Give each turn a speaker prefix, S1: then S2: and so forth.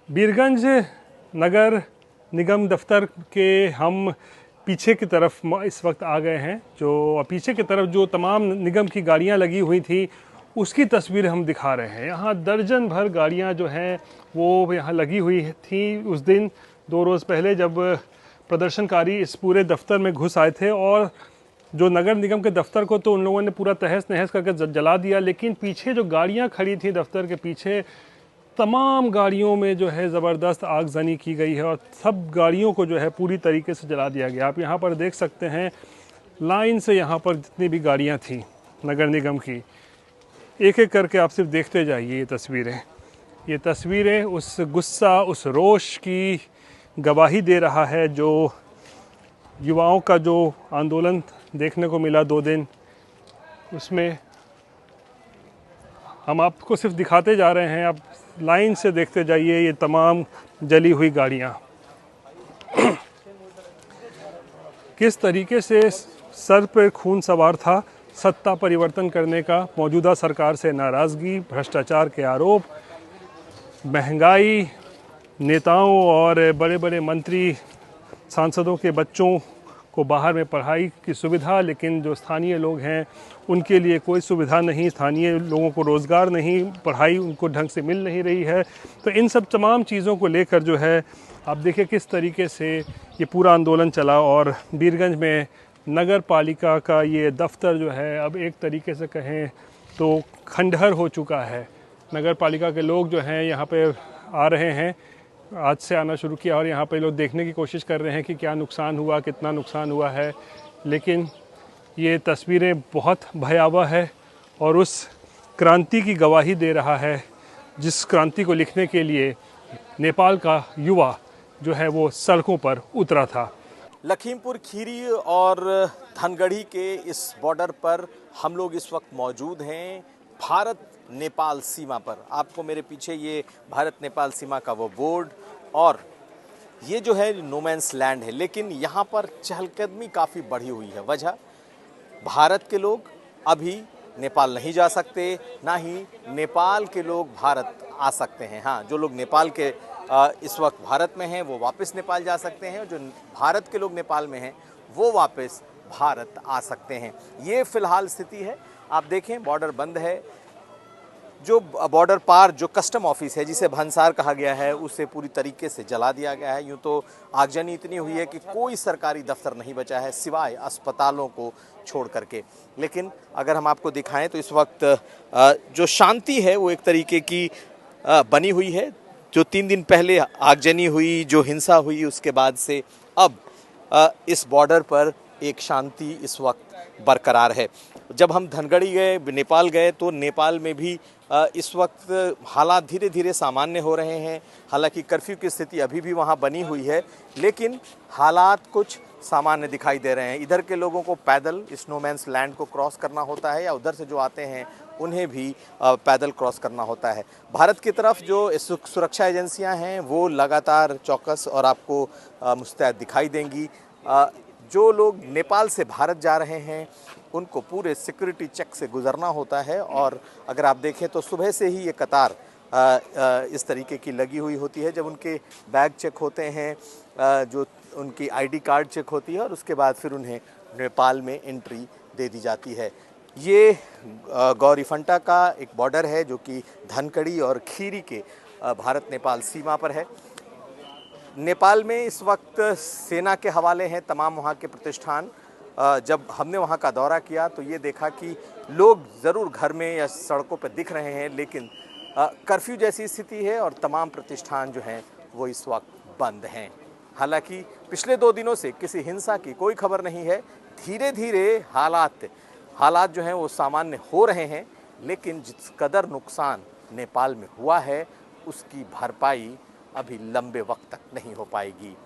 S1: बीरगंज नगर निगम दफ्तर के हम पीछे की तरफ इस वक्त आ गए हैं। जो पीछे की तरफ जो तमाम निगम की गाड़ियां लगी हुई थी उसकी तस्वीर हम दिखा रहे हैं। यहाँ दर्जन भर गाड़ियां जो हैं वो यहाँ लगी हुई थी उस दिन 2 रोज़ पहले जब प्रदर्शनकारी इस पूरे दफ्तर में घुस आए थे। और जो नगर निगम के दफ्तर को तो उन लोगों ने पूरा तहस नहस करके जला दिया, लेकिन पीछे जो गाड़ियां खड़ी थी दफ्तर के पीछे, तमाम गाड़ियों में जो है ज़बरदस्त आगजनी की गई है और सब गाड़ियों को जो है पूरी तरीके से जला दिया गया। आप यहाँ पर देख सकते हैं लाइन से यहाँ पर जितनी भी गाड़ियाँ थी नगर निगम की, एक एक करके आप सिर्फ देखते जाइए। ये तस्वीरें उस गुस्सा, उस रोष की गवाही दे रहा है जो युवाओं का जो आंदोलन देखने को मिला 2 दिन, उसमें हम आपको सिर्फ दिखाते जा रहे हैं। आप लाइन से देखते जाइए ये तमाम जली हुई गाड़ियाँ किस तरीके से सर पर खून सवार था। सत्ता परिवर्तन करने का, मौजूदा सरकार से नाराज़गी, भ्रष्टाचार के आरोप, महंगाई, नेताओं और बड़े बड़े मंत्री सांसदों के बच्चों को बाहर में पढ़ाई की सुविधा, लेकिन जो स्थानीय लोग हैं उनके लिए कोई सुविधा नहीं, स्थानीय लोगों को रोज़गार नहीं, पढ़ाई उनको ढंग से मिल नहीं रही है। तो इन सब तमाम चीज़ों को लेकर जो है आप देखिए किस तरीके से ये पूरा आंदोलन चला। और बीरगंज में नगर पालिका का ये दफ्तर जो है अब एक तरीके से कहें तो खंडहर हो चुका है। नगर पालिका के लोग जो हैं यहाँ पे आ रहे हैं, आज से आना शुरू किया और यहाँ पे लोग देखने की कोशिश कर रहे हैं कि क्या नुकसान हुआ, कितना नुकसान हुआ है। लेकिन ये तस्वीरें बहुत भयावह है और उस क्रांति की गवाही दे रहा है जिस क्रांति को लिखने के लिए नेपाल का युवा जो है वो सड़कों पर उतरा था।
S2: लखीमपुर खीरी और धनगढ़ी के इस बॉर्डर पर हम लोग इस वक्त मौजूद हैं, भारत नेपाल सीमा पर। आपको मेरे पीछे ये भारत नेपाल सीमा का वो बोर्ड और ये जो है नोमैंस लैंड है, लेकिन यहाँ पर चहलकदमी काफ़ी बढ़ी हुई है। वजह, भारत के लोग अभी नेपाल नहीं जा सकते, ना ही नेपाल के लोग भारत आ सकते हैं। हाँ, जो लोग नेपाल के इस वक्त भारत में हैं वो वापस नेपाल जा सकते हैं, जो भारत के लोग नेपाल में हैं वो वापस भारत आ सकते हैं। ये फ़िलहाल स्थिति है। आप देखें बॉर्डर बंद है। जो बॉर्डर पार जो कस्टम ऑफिस है जिसे भंसार कहा गया है उसे पूरी तरीके से जला दिया गया है। यूँ तो आगजनी इतनी हुई है कि कोई सरकारी दफ्तर नहीं बचा है सिवाय अस्पतालों को छोड़ करके। लेकिन अगर हम आपको दिखाएं तो इस वक्त जो शांति है वो एक तरीके की बनी हुई है। जो 3 दिन पहले आगजनी हुई, जो हिंसा हुई, उसके बाद से अब इस बॉर्डर पर एक शांति इस वक्त बरकरार है। जब हम धनगढ़ी गए, नेपाल गए, तो नेपाल में भी इस वक्त हालात धीरे धीरे सामान्य हो रहे हैं। हालांकि कर्फ्यू की स्थिति अभी भी वहाँ बनी हुई है, लेकिन हालात कुछ सामान्य दिखाई दे रहे हैं। इधर के लोगों को पैदल स्नोमैन्स लैंड को क्रॉस करना होता है या उधर से जो आते हैं उन्हें भी पैदल क्रॉस करना होता है। भारत की तरफ जो सुरक्षा एजेंसियां हैं वो लगातार चौकस और आपको मुस्तैद दिखाई देंगी। जो लोग नेपाल से भारत जा रहे हैं उनको पूरे सिक्योरिटी चेक से गुजरना होता है। और अगर आप देखें तो सुबह से ही ये कतार इस तरीके की लगी हुई होती है। जब उनके बैग चेक होते हैं, जो उनकी आईडी कार्ड चेक होती है और उसके बाद फिर उन्हें नेपाल में एंट्री दे दी जाती है। ये गौरीफंटा का एक बॉर्डर है जो कि धनगढ़ी और खीरी के भारत नेपाल सीमा पर है। नेपाल में इस वक्त सेना के हवाले हैं तमाम वहाँ के प्रतिष्ठान। जब हमने वहाँ का दौरा किया तो ये देखा कि लोग ज़रूर घर में या सड़कों पर दिख रहे हैं, लेकिन कर्फ्यू जैसी स्थिति है और तमाम प्रतिष्ठान जो हैं वो इस वक्त बंद हैं। हालांकि पिछले 2 दिनों से किसी हिंसा की कोई खबर नहीं है। धीरे धीरे हालात जो हैं वो सामान्य हो रहे हैं, लेकिन जिस कदर नुकसान नेपाल में हुआ है उसकी भरपाई अभी लंबे वक्त तक नहीं हो पाएगी।